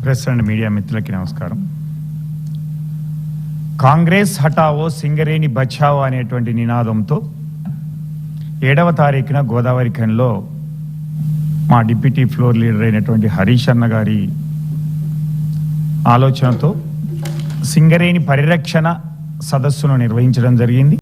Press and media మిత్రులకి నమస్కారం. కాంగ్రెస్ హటావో సింగరేణి బచావో అనేటువంటి నినాదంతో 7వ తారీఖున గోదావరి ఖనిలో మా డిప్యూటీ ఫ్లోర్ లీడర్ అయినటువంటి హరీష్ అన్న గారి ఆలోచనతో సింగరేణి పరిరక్షణ సదస్సును నిర్వహించడం జరిగింది.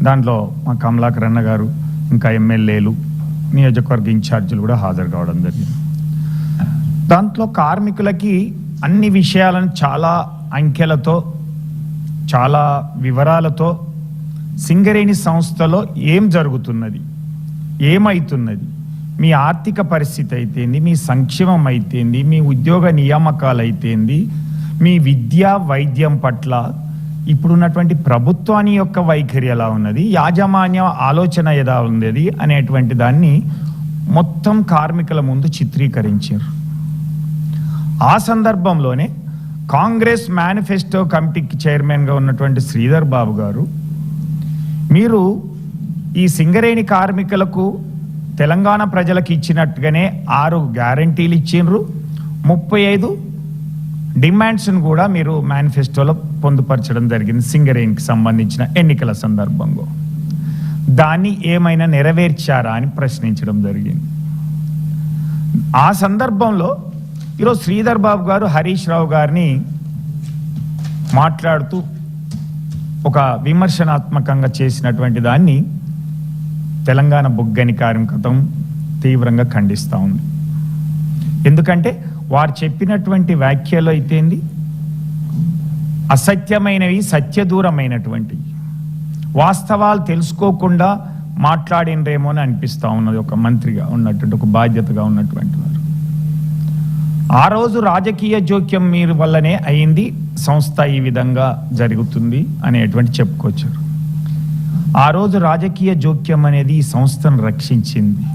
దాంట్లో మా కమలాకర్ అన్న గారు, ఇంకా ఎమ్మెల్యేలు, నియోజకవర్గ ఇన్ఛార్జీలు కూడా హాజరు కావడం జరిగింది. దాంట్లో కార్మికులకి అన్ని విషయాలను చాలా అంకెలతో, చాలా వివరాలతో సింగరేణి సంస్థలో ఏం జరుగుతున్నది, ఏమైతున్నది, మీ ఆర్థిక పరిస్థితి అయితేంది, మీ సంక్షేమం అయితేంది, మీ ఉద్యోగ నియామకాలు అయితేంది, మీ విద్యా వైద్యం పట్ల ఇప్పుడున్నటువంటి ప్రభుత్వాన్ని యొక్క వైఖరి ఎలా ఉన్నది, యాజమాన్య ఆలోచన ఎలా ఉన్నది అనేటువంటి దాన్ని మొత్తం కార్మికుల ముందు చిత్రీకరించారు. ఆ సందర్భంలోనే కాంగ్రెస్ మేనిఫెస్టో కమిటీకి చైర్మన్గా ఉన్నటువంటి శ్రీధర్ బాబు గారు, మీరు ఈ సింగరేణి కార్మికులకు తెలంగాణ ప్రజలకు ఇచ్చినట్టుగానే 6 గ్యారంటీలు ఇచ్చిండ్రు, 35 డిమాండ్స్ను కూడా మీరు మేనిఫెస్టోలో పొందుపరచడం జరిగింది సింగరేణికి సంబంధించిన ఎన్నికల సందర్భంలో. దాన్ని ఏమైనా నెరవేర్చారా అని ప్రశ్నించడం జరిగింది. ఆ సందర్భంలో ఈరోజు శ్రీధర్ బాబు గారు హరీష్ రావు గారిని మాట్లాడుతూ ఒక విమర్శనాత్మకంగా చేసినటువంటి దాన్ని తెలంగాణ బొగ్గని కార్మికత్వం తీవ్రంగా ఖండిస్తూ ఉంది. ఎందుకంటే వారు చెప్పినటువంటి వ్యాఖ్యలు అయితేంది అసత్యమైనవి, సత్యదూరమైనటువంటివి, వాస్తవాలు తెలుసుకోకుండా మాట్లాడినరేమో అని అనిపిస్తూ ఉన్నది. ఒక మంత్రిగా ఉన్నటువంటి, ఒక బాధ్యతగా ఉన్నటువంటి వారు ఆ రోజు రాజకీయ జోక్యం మీరు వల్లనే అయింది, సంస్థ ఈ విధంగా జరుగుతుంది అనేటువంటి చెప్పుకొచ్చారు. ఆ రోజు రాజకీయ జోక్యం అనేది ఈ సంస్థను రక్షించింది,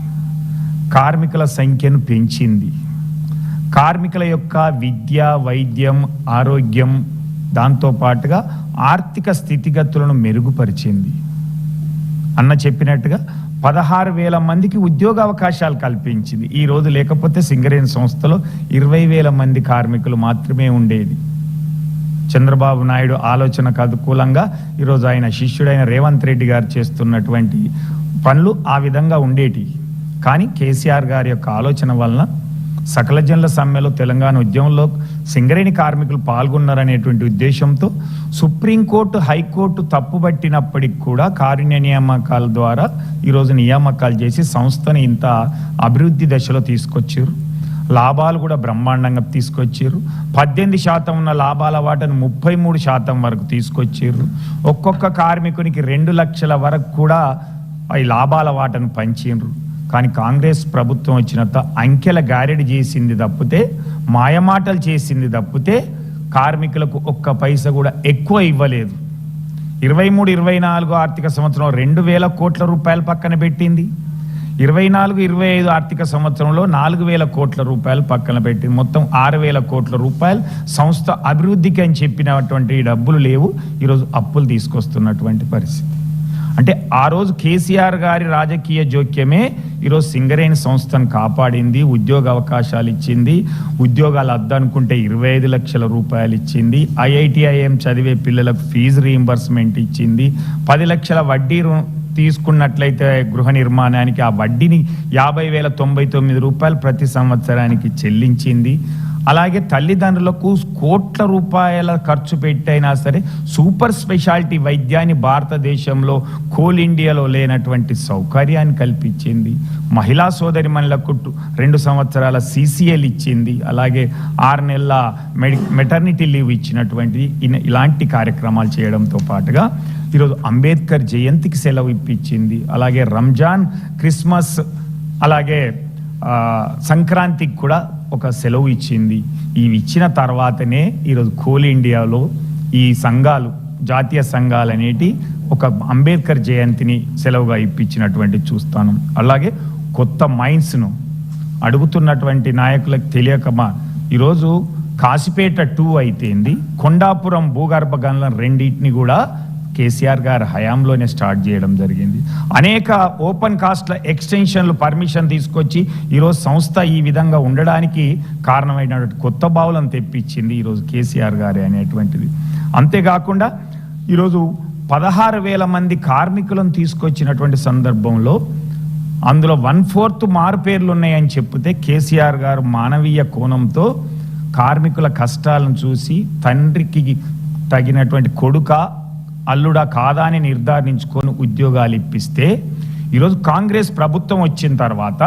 కార్మికుల సంఖ్యను పెంచింది, కార్మికుల యొక్క విద్య, వైద్యం, ఆరోగ్యం, దాంతోపాటుగా ఆర్థిక స్థితిగతులను మెరుగుపరిచింది. అన్న చెప్పినట్టుగా 16,000 మందికి ఉద్యోగ అవకాశాలు కల్పించింది. ఈ రోజు లేకపోతే సింగరేణి సంస్థలో 20,000 మంది కార్మికులు మాత్రమే ఉండేది. చంద్రబాబు నాయుడు ఆలోచనకు అనుకూలంగా ఈరోజు ఆయన శిష్యుడైన రేవంత్ రెడ్డి గారు చేస్తున్నటువంటి పనులు ఆ విధంగా ఉండేటి. కానీ కేసీఆర్ గారి యొక్క ఆలోచన వలన సకల జనుల సమ్మెలో తెలంగాణ ఉద్యమంలో సింగరేణి కార్మికులు పాల్గొన్నారనేటువంటి ఉద్దేశంతో సుప్రీంకోర్టు, హైకోర్టు తప్పుబట్టినప్పటికి కూడా కారుణ్య నియామకాల ద్వారా ఈరోజు నియామకాలు చేసి సంస్థను ఇంత అభివృద్ధి దశలో తీసుకొచ్చారు. లాభాలు కూడా బ్రహ్మాండంగా తీసుకొచ్చారు. 18% ఉన్న లాభాల వాటను 33% వరకు తీసుకొచ్చారు. ఒక్కొక్క కార్మికునికి 2 లక్షల వరకు కూడా ఈ లాభాల వాటను పంచారు. కానీ కాంగ్రెస్ ప్రభుత్వం వచ్చినంత అంకెల గారెడి చేసింది తప్పితే, మాయమాటలు చేసింది తప్పితే కార్మికులకు ఒక్క పైసా కూడా ఎక్కువ ఇవ్వలేదు. 23-24 ఆర్థిక సంవత్సరం 2,000 కోట్ల రూపాయలు పక్కన పెట్టింది. 24-25 ఆర్థిక సంవత్సరంలో 4,000 కోట్ల రూపాయలు పక్కన పెట్టింది. మొత్తం 6,000 కోట్ల రూపాయలు సంస్థ అభివృద్ధికి అని చెప్పినటువంటి డబ్బులు లేవు. ఈరోజు అప్పులు తీసుకొస్తున్నటువంటి పరిస్థితి. అంటే ఆ రోజు కేసీఆర్ గారి రాజకీయ జోక్యమే ఈరోజు సింగరేణి సంస్థను కాపాడింది, ఉద్యోగ అవకాశాలు ఇచ్చింది, ఉద్యోగాలు అద్దనుకుంటే 25 లక్షల రూపాయలు ఇచ్చింది, IITIM చదివే పిల్లలకు ఫీజు రీయింబర్స్మెంట్ ఇచ్చింది, 10 లక్షల వడ్డీ తీసుకున్నట్లయితే గృహ నిర్మాణానికి ఆ వడ్డీని 50,099 రూపాయలు ప్రతి సంవత్సరానికి చెల్లించింది. అలాగే తల్లిదండ్రులకు కోట్ల రూపాయల ఖర్చు పెట్టైనా సరే సూపర్ స్పెషాలిటీ వైద్యాన్ని భారతదేశంలో కోల్ ఇండియాలో లేనటువంటి సౌకర్యాన్ని కల్పించింది. మహిళా సోదరిమణులకు 2 సంవత్సరాల CCL ఇచ్చింది. అలాగే 6 నెలల మెటర్నిటీ లీవ్ ఇచ్చినటువంటి ఇలాంటి కార్యక్రమాలు చేయడంతో పాటుగా ఈరోజు అంబేద్కర్ జయంతికి సెలవు ఇప్పించింది. అలాగే రంజాన్, క్రిస్మస్, అలాగే సంక్రాంతికి కూడా ఒక సెలవు ఇచ్చింది. ఇవి ఇచ్చిన తర్వాతనే ఈరోజు కోల్ ఇండియాలో ఈ సంఘాలు, జాతీయ సంఘాలు అనేటి ఒక అంబేద్కర్ జయంతిని సెలవుగా ఇప్పించినటువంటి చూస్తాను. అలాగే కొత్త మైన్స్ను అడుగుతున్నటువంటి నాయకులకు తెలియకమా ఈరోజు కాశీపేట 2 అయితేంది, కొండాపురం భూగర్భ గనులను రెండింటిని కూడా కేసీఆర్ గారు హయాంలోనే స్టార్ట్ చేయడం జరిగింది. అనేక ఓపెన్ కాస్ట్ల ఎక్స్టెన్షన్లు పర్మిషన్ తీసుకొచ్చి ఈరోజు సంస్థ ఈ విధంగా ఉండడానికి కారణమైనటువంటి కొత్త బావులను తెప్పించింది ఈరోజు కేసీఆర్ గారే అనేటువంటిది. అంతేకాకుండా ఈరోజు 16,000 మంది కార్మికులను తీసుకొచ్చినటువంటి సందర్భంలో అందులో 1/4 మారుపేర్లు ఉన్నాయని చెప్తే కేసీఆర్ గారు మానవీయ కోణంతో కార్మికుల కష్టాలను చూసి తండ్రికి తగినటువంటి కొడుక అల్లుడా కాదా అని నిర్ధారించుకొని ఉద్యోగాలు ఇప్పిస్తే ఈరోజు కాంగ్రెస్ ప్రభుత్వం వచ్చిన తర్వాత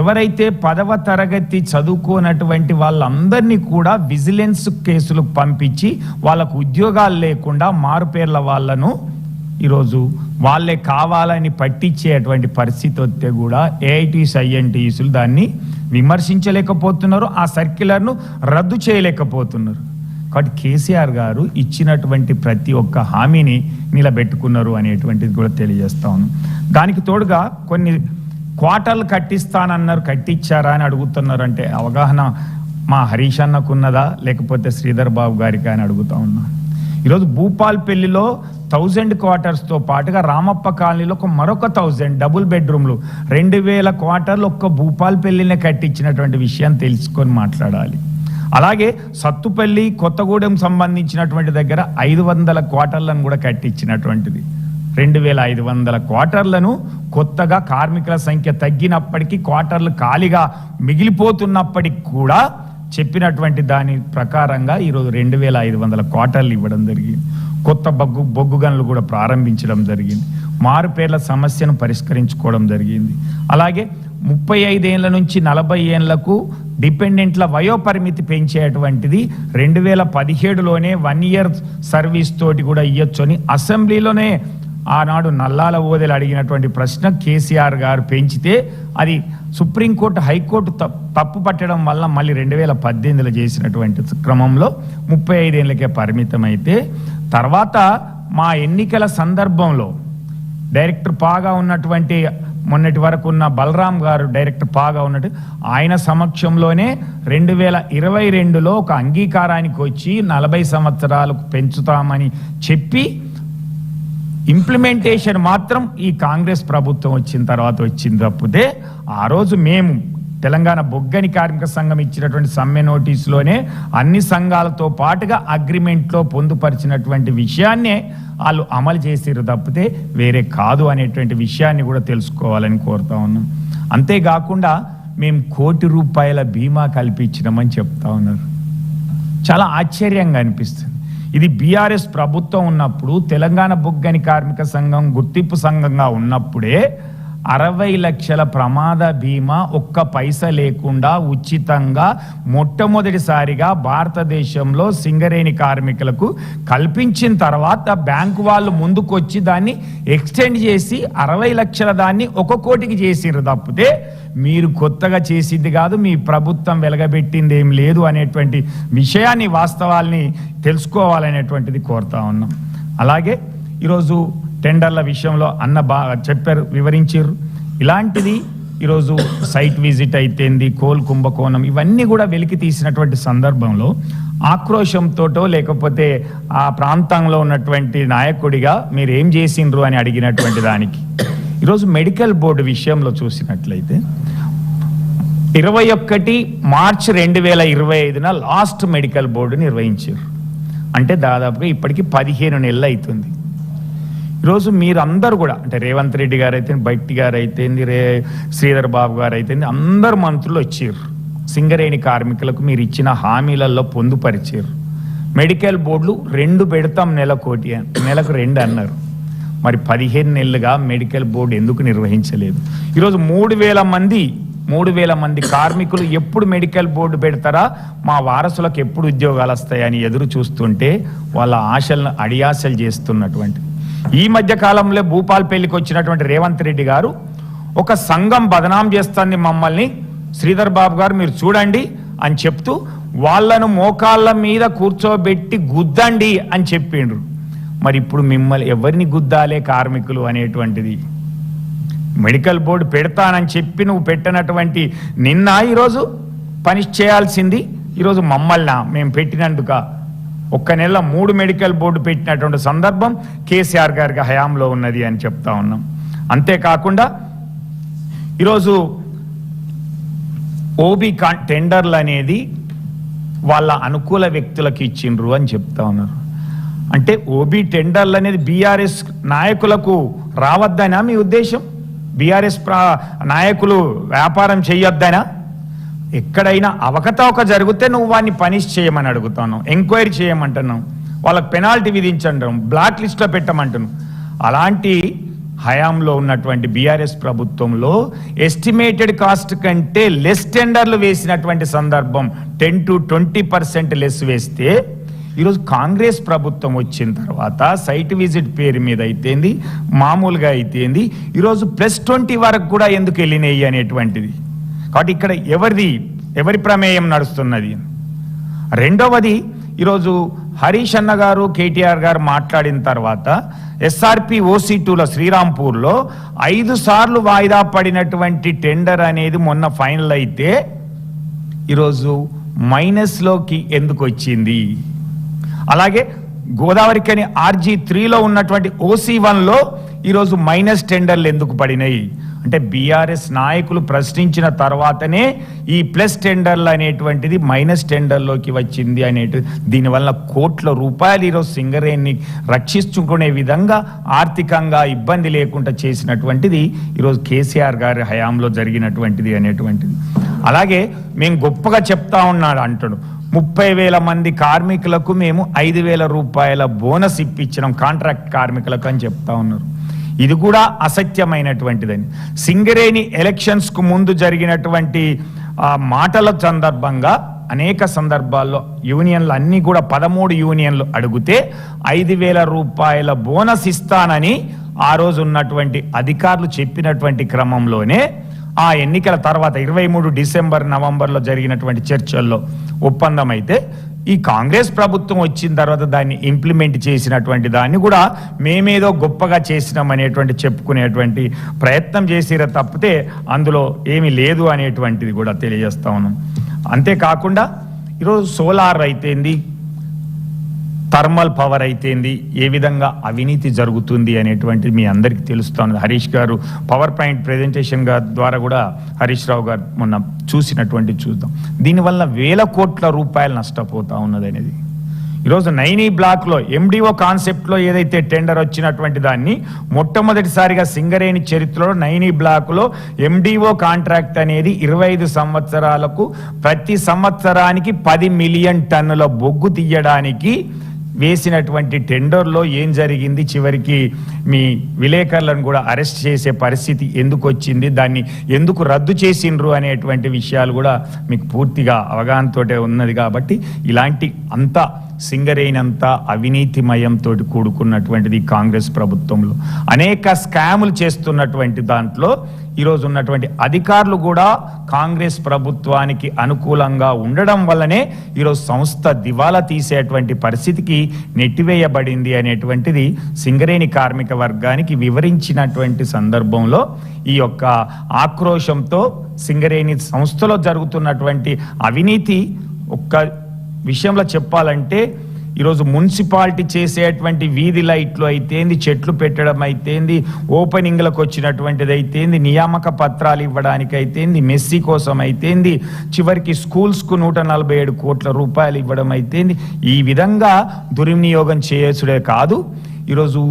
ఎవరైతే 10వ తరగతి చదువుకోనటువంటి వాళ్ళందరినీ కూడా విజిలెన్స్ కేసులు పంపించి వాళ్ళకు ఉద్యోగాలు లేకుండా మారుపేర్ల వాళ్ళను ఈరోజు వాళ్ళే కావాలని పట్టించేటువంటి పరిస్థితి వస్తే కూడా ఏఐటీస్ ఐఎన్టీసులు దాన్ని విమర్శించలేకపోతున్నారు, ఆ సర్క్యులర్ను రద్దు చేయలేకపోతున్నారు. కాబట్టి కేసీఆర్ గారు ఇచ్చినటువంటి ప్రతి ఒక్క హామీని నిలబెట్టుకున్నారు అనేటువంటిది కూడా తెలియజేస్తా ఉన్నాం. దానికి తోడుగా కొన్ని క్వార్టర్లు కట్టిస్తానన్నారు, కట్టించారా అని అడుగుతున్నారు. అంటే అవగాహన మా హరీష్ అన్నకున్నదా లేకపోతే శ్రీధర్ బాబు గారికి అని అడుగుతా ఉన్నా. ఈరోజు భూపాల్పల్లిలో 1000 క్వార్టర్స్తో పాటుగా రామప్ప కాలనీలో మరొక 1000 డబుల్ బెడ్రూమ్లు 2000 క్వార్టర్లు ఒక్క భూపాల్పల్లినే కట్టించినటువంటి విషయం తెలుసుకొని మాట్లాడాలి. అలాగే సత్తుపల్లి కొత్తగూడెం సంబంధించినటువంటి దగ్గర 500 క్వార్టర్లను కూడా కట్టించినటువంటిది. 2500 క్వార్టర్లను కొత్తగా కార్మికుల సంఖ్య తగ్గినప్పటికీ క్వార్టర్లు ఖాళీగా మిగిలిపోతున్నప్పటికీ కూడా చెప్పినటువంటి దాని ప్రకారంగా ఈరోజు 2500 క్వార్టర్లు ఇవ్వడం జరిగింది. కొత్త బొగ్గు గనులు కూడా ప్రారంభించడం జరిగింది. మారుపేర్ల సమస్యను పరిష్కరించుకోవడం జరిగింది. అలాగే 35 ఏళ్ల నుంచి 40 ఏళ్లకు డిపెండెంట్ల వయోపరిమితి పెంచేటువంటిది 2017లోనే 1 ఇయర్ సర్వీస్ తోటి కూడా ఇవ్వచ్చు అని అసెంబ్లీలోనే ఆనాడు నల్లాల ఓదెలు అడిగినటువంటి ప్రశ్న కేసీఆర్ గారు పెంచితే అది సుప్రీంకోర్టు హైకోర్టు తప్పు పట్టడం వల్ల మళ్ళీ 2018లో చేసినటువంటి క్రమంలో 35 ఏళ్ళకే పరిమితమైతే తర్వాత మా ఎన్నికల సందర్భంలో డైరెక్టర్ పాగా ఉన్నటువంటి మొన్నటి వరకు ఉన్న బలరాం గారు డైరెక్టర్ పాగా ఉన్నట్టు ఆయన సమక్షంలోనే 2022లో ఒక అంగీకారానికి వచ్చి 40 సంవత్సరాలకు పెంచుతామని చెప్పి ఇంప్లిమెంటేషన్ మాత్రం ఈ కాంగ్రెస్ ప్రభుత్వం వచ్చిన తర్వాత వచ్చింది తప్పితే ఆ రోజు మేము తెలంగాణ బొగ్గని కార్మిక సంఘం ఇచ్చినటువంటి సమ్మె నోటీసులోనే అన్ని సంఘాలతో పాటుగా అగ్రిమెంట్లో పొందుపరిచినటువంటి విషయాన్నే వాళ్ళు అమలు చేసిరు తప్పితే వేరే కాదు అనేటువంటి విషయాన్ని కూడా తెలుసుకోవాలని కోరుతా ఉన్నాం. అంతేకాకుండా మేము ₹1 కోటి బీమా కల్పించినామని చెప్తా ఉన్నారు. చాలా ఆశ్చర్యంగా అనిపిస్తుంది. ఇది బీఆర్ఎస్ ప్రభుత్వం ఉన్నప్పుడు తెలంగాణ బొగ్గని కార్మిక సంఘం గుర్తింపు సంఘంగా ఉన్నప్పుడే 60 లక్షల ప్రమాద బీమా ఒక్క పైసా లేకుండా ఉచితంగా మొట్టమొదటిసారిగా భారతదేశంలో సింగరేణి కార్మికులకు కల్పించిన తర్వాత బ్యాంకు వాళ్ళు ముందుకొచ్చి దాన్ని ఎక్స్టెండ్ చేసి 60 లక్షల దాన్ని 1 కోటికి చేసిర్రు తప్పితే మీరు కొత్తగా చేసింది కాదు, మీ ప్రభుత్వం వెలగబెట్టింది ఏం లేదు అనేటువంటి విషయాన్ని వాస్తవాల్ని తెలుసుకోవాలనేటువంటిది కోరుతా ఉన్నాం. అలాగే ఈరోజు టెండర్ల విషయంలో అన్న బాగా చెప్పారు, వివరించారు. ఇలాంటిది ఈరోజు సైట్ విజిట్ అయితేంది, కోల్ కుంభకోణం ఇవన్నీ కూడా వెలికి తీసినటువంటి సందర్భంలో ఆక్రోశంతోటో లేకపోతే ఆ ప్రాంతంలో ఉన్నటువంటి నాయకుడిగా మీరు ఏం చేసిండ్రు అని అడిగినటువంటి దానికి ఈరోజు మెడికల్ బోర్డు విషయంలో చూసినట్లయితే 21 మార్చి 2025న లాస్ట్ మెడికల్ బోర్డు నిర్వహించారు. అంటే దాదాపుగా ఇప్పటికి 15 నెలలు అవుతుంది. ఈరోజు మీరందరూ కూడా అంటే రేవంత్ రెడ్డి గారు అయితే, బట్టి గారు అయితే, శ్రీధర్ బాబు గారు అయితే అందరు మంత్రులు వచ్చారు. సింగరేణి కార్మికులకు మీరు ఇచ్చిన హామీలలో పొందుపరిచారు. మెడికల్ బోర్డులు 2 పెడతాం నెలకు 2 అన్నారు. మరి 15 నెలలుగా మెడికల్ బోర్డు ఎందుకు నిర్వహించలేదు? ఈరోజు 3,000 మంది కార్మికులు ఎప్పుడు మెడికల్ బోర్డు పెడతారా, మా వారసులకు ఎప్పుడు ఉద్యోగాలు వస్తాయని ఎదురు చూస్తుంటే వాళ్ళ ఆశలను అడియాసలు చేస్తున్నటువంటి ఈ మధ్య కాలంలో భూపాల్పల్లికి వచ్చినటువంటి రేవంత్ రెడ్డి గారు ఒక సంఘం బదనాం చేస్తుంది మమ్మల్ని, శ్రీధర్ బాబు గారు మీరు చూడండి అని చెప్తూ వాళ్ళను మోకాళ్ళ మీద కూర్చోబెట్టి గుద్దండి అని చెప్పిండ్రు. మరి ఇప్పుడు మిమ్మల్ని ఎవరిని గుద్దాలే కార్మికులు అనేటువంటిది మెడికల్ బోర్డు పెడతానని చెప్పి నువ్వు పెట్టినటువంటి నిన్న ఈరోజు పనిష్ చేయాల్సింది ఈరోజు మమ్మల్ని మేము పెట్టినందుక ఒక్క నెల 3 మెడికల్ బోర్డు పెట్టినటువంటి సందర్భం కేసీఆర్ గారికి హయాంలో ఉన్నది అని చెప్తా ఉన్నాం. అంతేకాకుండా ఈరోజు ఓబీ టెండర్లు అనేది వాళ్ళ అనుకూల వ్యక్తులకు ఇచ్చిండ్రు అని చెప్తా ఉన్నారు. అంటే ఓబీ టెండర్లు అనేది బీఆర్ఎస్ నాయకులకు రావద్దనా మీ ఉద్దేశం? బీఆర్ఎస్ నాయకులు వ్యాపారం చేయొద్దనా? ఎక్కడైనా అవకతవక జరిగితే నువ్వు వాడిని పనిష్ చేయమని అడుగుతాను, ఎంక్వైరీ చేయమంటున్నావు, వాళ్ళకి పెనాల్టీ విధించంటాం, బ్లాక్ లిస్ట్లో పెట్టమంటున్నావు. అలాంటి హయాంలో ఉన్నటువంటి బీఆర్ఎస్ ప్రభుత్వంలో ఎస్టిమేటెడ్ కాస్ట్ కంటే లెస్ టెండర్లు వేసినటువంటి సందర్భం 10 to 20% లెస్ వేస్తే ఈరోజు కాంగ్రెస్ ప్రభుత్వం వచ్చిన తర్వాత సైట్ విజిట్ పేరు మీద అయితేంది, మామూలుగా అయితేంది, ఈరోజు +20 వరకు కూడా ఎందుకు వెళ్ళినాయి అనేటువంటిది. కాబట్టి ఇక్కడ ఎవరి ప్రమేయం నడుస్తున్నది? రెండవది, ఈరోజు హరీష్ అన్న గారు కేటీఆర్ గారు మాట్లాడిన తర్వాత ఎస్ఆర్పి OC2లో శ్రీరాంపూర్లో 5 సార్లు వాయిదా పడినటువంటి టెండర్ అనేది మొన్న ఫైనల్ అయితే ఈరోజు మైనస్లోకి ఎందుకు వచ్చింది? అలాగే గోదావరికని RG3లో ఉన్నటువంటి OC1లో ఈరోజు మైనస్ టెండర్లు ఎందుకు పడినాయి? అంటే బీఆర్ఎస్ నాయకులు ప్రశ్నించిన తర్వాతనే ఈ ప్లస్ టెండర్లు అనేటువంటిది మైనస్ టెండర్లోకి వచ్చింది అనేటిది. దీనివల్ల కోట్ల రూపాయలు ఈరోజు సింగరేణిని రక్షించుకునే విధంగా ఆర్థికంగా ఇబ్బంది లేకుండా చేసినటువంటిది ఈరోజు కేసీఆర్ గారి హయాంలో జరిగినటువంటిది అనేటువంటిది. అలాగే మేము గొప్పగా చెప్తా ఉన్నాడు అంటాడు, 30,000 మంది కార్మికులకు మేము 5,000 రూపాయల బోనస్ ఇప్పించినాం కాంట్రాక్ట్ కార్మికులకు అని చెప్తా ఉన్నారు. ఇది కూడా అసత్యమైనటువంటిదని. సింగరేణి ఎలక్షన్స్కు ముందు జరిగినటువంటి మాటల సందర్భంగా అనేక సందర్భాల్లో యూనియన్లు అన్నీ కూడా 13 యూనియన్లు అడిగితే 5,000 రూపాయల బోనస్ ఇస్తానని ఆ రోజు ఉన్నటువంటి అధికారులు చెప్పినటువంటి క్రమంలోనే ఆ ఎన్నికల తర్వాత 23 డిసెంబర్ నవంబర్లో జరిగినటువంటి చర్చల్లో ఒప్పందం అయితే ఈ కాంగ్రెస్ ప్రభుత్వం వచ్చిన తర్వాత దాన్ని ఇంప్లిమెంట్ చేసినటువంటి దాన్ని కూడా మేమేదో గొప్పగా చేసినాం అనేటువంటి చెప్పుకునేటువంటి ప్రయత్నం చేసిరే తప్పితే అందులో ఏమీ లేదు అనేటువంటిది కూడా తెలియజేస్తా ఉన్నాం. అంతేకాకుండా ఈరోజు సోలార్ అయితేంది, థర్మల్ పవర్ అయితేంది, ఏ విధంగా అవినీతి జరుగుతుంది అనేటువంటిది మీ అందరికీ తెలుస్తుంది. హరీష్ గారు పవర్ పాయింట్ ప్రెజెంటేషన్ ద్వారా కూడా హరీష్ రావు గారు మొన్న చూసినటువంటి చూద్దాం. దీనివల్ల 1,000 కోట్ల రూపాయలు నష్టపోతా ఉన్నది అనేది. ఈరోజు నైనీ బ్లాక్లో MDO కాన్సెప్ట్లో ఏదైతే టెండర్ వచ్చినటువంటి దాన్ని మొట్టమొదటిసారిగా సింగరేణి చరిత్రలో నైనీ బ్లాక్లో MDO కాంట్రాక్ట్ అనేది 25 సంవత్సరాలకు ప్రతి సంవత్సరానికి 10 మిలియన్ టన్నుల బొగ్గు తీయడానికి వేసినటువంటి టెండర్లో ఏం జరిగింది? చివరికి మీ విలేకరులను కూడా అరెస్ట్ చేసే పరిస్థితి ఎందుకు వచ్చింది, దాన్ని ఎందుకు రద్దు చేసిండ్రు అనేటువంటి విషయాలు కూడా మీకు పూర్తిగా అవగాహనతోటే ఉన్నది. కాబట్టి ఇలాంటి అంతా సింగరేణి అంతా అవినీతిమయంతో కూడుకున్నటువంటిది కాంగ్రెస్ ప్రభుత్వంలో. అనేక స్కాములు చేస్తున్నటువంటి దాంట్లో ఈరోజు ఉన్నటువంటి అధికారులు కూడా కాంగ్రెస్ ప్రభుత్వానికి అనుకూలంగా ఉండడం వల్లనే ఈరోజు సంస్థ దివాలా తీసేటువంటి పరిస్థితికి నెట్టివేయబడింది అనేటువంటిది సింగరేణి కార్మిక వర్గానికి వివరించినటువంటి సందర్భంలో ఈ యొక్క ఆక్రోశంతో సింగరేణి సంస్థలో జరుగుతున్నటువంటి అవినీతి ఒక్క విషయంలో చెప్పాలంటే ఈరోజు మున్సిపాలిటీ చేసేటువంటి వీధి లైట్లు అయితేంది, చెట్లు పెట్టడం అయితేంది, ఓపెనింగ్లకు వచ్చినటువంటిది అయితేంది, నియామక పత్రాలు ఇవ్వడానికి అయితేంది, మెస్సీ కోసం అయితేంది, చివరికి స్కూల్స్కు 147 కోట్ల రూపాయలు ఇవ్వడం అయితేంది, ఈ విధంగా దుర్వినియోగం చేసుడే కాదు ఈరోజు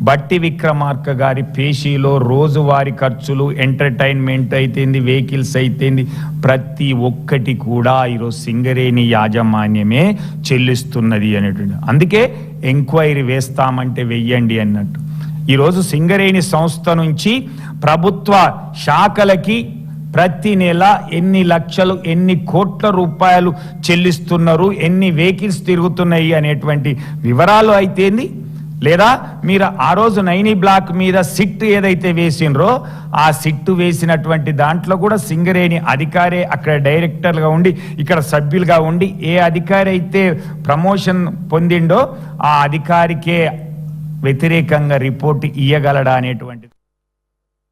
బట్టి విక్రమార్క గారి పేషీలో రోజువారీ ఖర్చులు, ఎంటర్టైన్మెంట్ అయితేంది, వెహికల్స్ అయితేంది, ప్రతి ఒక్కటి కూడా ఈరోజు సింగరేణి యాజమాన్యమే చెల్లిస్తున్నది అనేటువంటి. అందుకే ఎంక్వైరీ వేస్తామంటే వెయ్యండి అన్నట్టు. ఈరోజు సింగరేణి సంస్థ నుంచి ప్రభుత్వ శాఖలకి ప్రతి నెల ఎన్ని లక్షలు, ఎన్ని కోట్ల రూపాయలు చెల్లిస్తున్నారు, ఎన్ని వెహికల్స్ తిరుగుతున్నాయి అనేటువంటి వివరాలు అయితేంది, లేదా మీరు ఆ రోజు నైనీ బ్లాక్ మీద సిట్ ఏదైతే వేసినరో ఆ సిట్టు వేసినటువంటి దాంట్లో కూడా సింగరేణి అధికారే అక్కడ డైరెక్టర్గా ఉండి ఇక్కడ సభ్యులుగా ఉండి ఏ అధికారి అయితే ప్రమోషన్ పొందిండో ఆ అధికారికే వ్యతిరేకంగా రిపోర్ట్ ఇయ్యగలడా అనేటువంటి